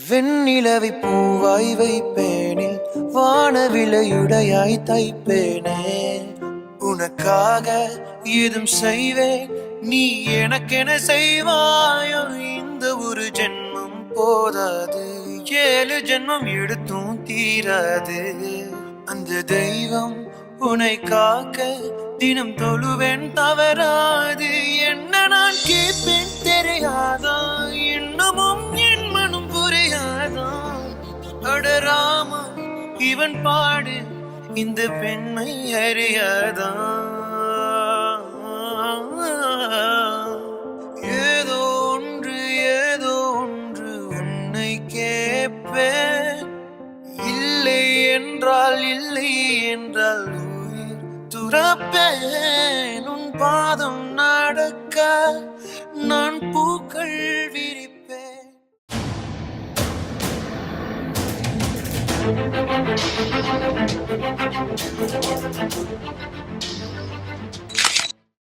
வெண்ணிலவை பூவாய் வைப்பேனில் வானவிலையுடையாய் தைப்பேனே. உனக்காக ஏதும் செய்வேன், நீ எனக்கென செய்வாயோ. இந்த ஒரு ஜென்மம் போதாது, 7 ஜென்மம் எடுத்தும் தீராது. அந்த தெய்வம் உன்னை காக்க தினம் தொழுவேன் தவறாது. என்ன நான் கேட்பேன் தெரியாதா, இன்னமும் என் மனம் புரியாதா. அடராமா இவன் பாடு இந்த பெண்மை அறியாதா. ஏதோ ஒன்று உன்னை கேட்பேன். இல்லை என்றால் உயிர் துறப்பேன். உன் பாதம் நடக்க நான் பூக்கள் விரிப்பேன்.